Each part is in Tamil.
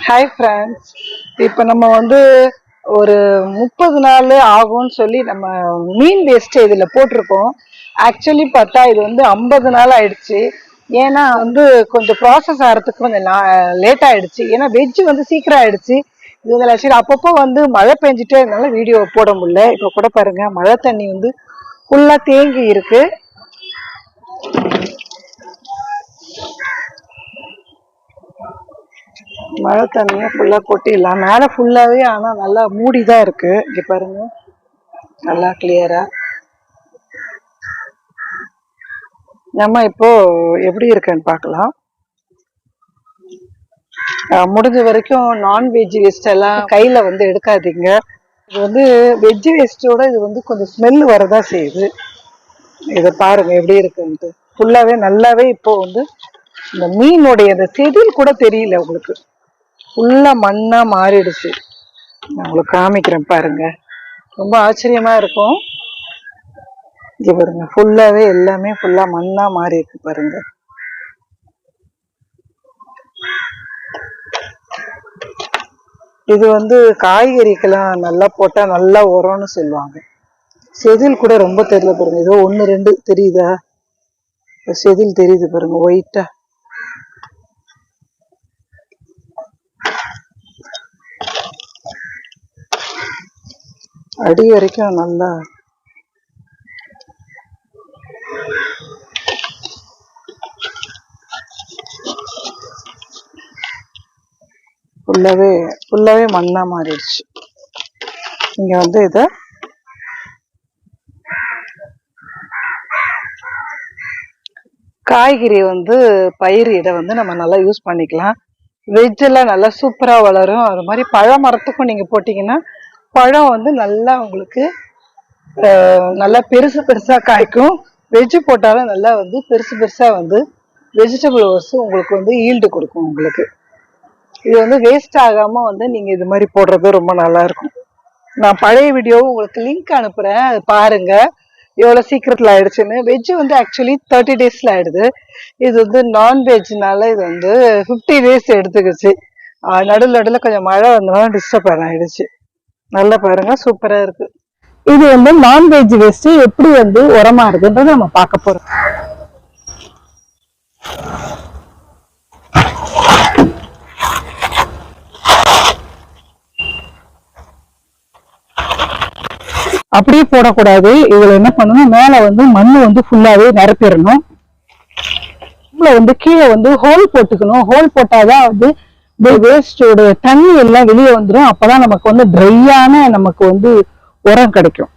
Hi friends. இப்போ நம்ம ஒரு 30 நாள் ஆகும்னு சொல்லி நம்ம மீன் வேஸ்ட் இதில் போட்டிருக்கோம். ஆக்சுவலி பார்த்தா இது 50 நாள் ஆயிடுச்சு. ஏன்னா கொஞ்சம் ப்ராசஸ் ஆகிறதுக்கு கொஞ்சம் லேட் ஆயிடுச்சு. ஏன்னா வெஜ்ஜு சீக்கிரம் ஆயிடுச்சு. இதில் சரி அப்பப்போ மழை பெஞ்சிட்டே இருந்தால வீடியோ போட முடியல. இப்போ கூட பாருங்க மழை தண்ணி ஃபுல்லாக தேங்கி இருக்கு. மழை தண்ணியை ஃபுல்லா கொட்டிடலாம். மேலே ஃபுல்லாவே ஆனா நல்லா மூடிதான் இருக்கு. இங்க பாருங்க நல்லா கிளியரா. நம்ம இப்போ எப்படி இருக்குன்னு பார்க்கலாம். முடிஞ்ச வரைக்கும் நான்வெஜ் வேஸ்ட் எல்லாம் கையில எடுக்காதீங்க. இது வெஜ் வேஸ்டோட இது கொஞ்சம் ஸ்மெல் வரதா செய்யுது. இதை பாருங்க எப்படி இருக்குன்ட்டு. ஃபுல்லாவே நல்லாவே இப்போ இந்த மீனுடைய அந்த செதில் கூட தெரியல உங்களுக்கு. ஃபுல்லா மண்ணா மாறிடுச்சு. நான் உங்களுக்கு காமிக்கிறேன் பாருங்க. ரொம்ப ஆச்சரியமா இருக்கும். இங்க பாருங்க ஃபுல்லாவே எல்லாமே ஃபுல்லா மண்ணா மாறி இருக்கு பாருங்க. இது காய்கறிக்கெல்லாம் நல்லா போட்டா நல்லா உரம்னு சொல்லுவாங்க. செதில் கூட ரொம்ப தெரியல பாருங்க. ஏதோ 1 2 தெரியுதா? செதில் தெரியுது பாருங்க ஒயிட்டா. அடி வரைக்கும் நல்லா ஃபுல்லாவே மண்ணா மாறிடுச்சு. இங்க இத காய்கறி பயிர் இதை நம்ம நல்லா யூஸ் பண்ணிக்கலாம். வெஜ் எல்லாம் நல்லா சூப்பரா வளரும். அது மாதிரி பழ மரத்துக்கும் நீங்க போட்டீங்கன்னா பழம் நல்லா உங்களுக்கு நல்லா பெருசா காய்க்கும். வெஜ் போட்டாலும் நல்லா பெருசா வெஜிடபிள் உங்களுக்கு ஈல்டு கொடுக்கும். உங்களுக்கு இது வேஸ்ட் ஆகாம நீங்க இது மாதிரி போடுறது ரொம்ப நல்லா இருக்கும். நான் பழைய வீடியோவும் உங்களுக்கு லிங்க் அனுப்புறேன், அது பாருங்க எவ்வளவு சீக்கிரத்துல ஆயிடுச்சுன்னு. வெஜ் ஆக்சுவலி 30 டேஸ்ல ஆயிடுது. இது நான்வெஜ்னால இது 50 டேஸ் எடுத்துக்கிச்சு. நடுவில் கொஞ்சம் மழை வந்தனால டிஸ்டர்ப் ஆயிடுச்சு. நல்லா பாருங்க சூப்பரா இருக்கு. இது நான்வெஜ் வேஸ்ட் எப்படி உரமா இருக்குன்றத நம்ம பார்க்க போறோம். அப்படியே போடக்கூடாது. இதுல என்ன பண்ணணும், மேல மண்ணு ஃபுல்லாவே நிரப்பிடணும். கீழே ஹோல் போட்டுக்கணும். ஹோல் போட்டாதான் வேஸ்டோட தண்ணி எல்லாம் வெளியே வந்துடும். அப்பதான் நமக்கு ட்ரையான நமக்கு உரம் கிடைக்கும்.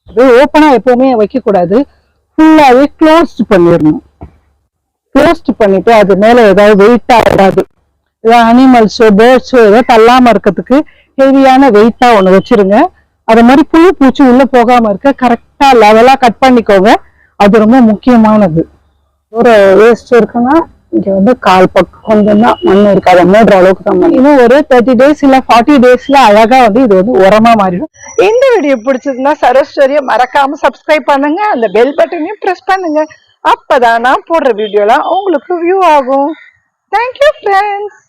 அது ஓப்பனா எப்பவுமே வைக்க கூடாது. ஃபுல்லாவே க்ளோஸ்ட் பண்ணிடணும். க்ளோஸ்ட் பண்ணிட்டு அது மேல ஏதாவது வெயிட்டா ஏதாவது அனிமல்ஸோ பேர்ட்ஸோ ஏதாவது தள்ளாம இருக்கிறதுக்கு ஹெவியான வெயிட்டா ஒண்ணு வச்சிருங்க. அது மாதிரி புழு பூச்சி உள்ள போகாம இருக்க கரெக்டா லெவலா கட் பண்ணிக்கோங்க. அது ரொம்ப முக்கியமானது. ஒரு வேஸ்ட் இருக்குன்னா இங்க 1/4 பக்கம் கொஞ்சம் தான் மண் இருக்கு. அதை மூடுற அளவுக்கு தான் மண். இன்னும் ஒரு 30 டேஸ் இல்ல 40 டேஸ்ல அழகா இது உரமா மாறிடும். இந்த வீடியோ பிடிச்சதுன்னா சரோஸ்டோரியை மறக்காம சப்ஸ்கிரைப் பண்ணுங்க. அந்த பெல் பட்டனையும் பிரஸ் பண்ணுங்க. அப்பதான் நான் போடுற வீடியோலாம் உங்களுக்கு வியூ ஆகும். Thank you friends.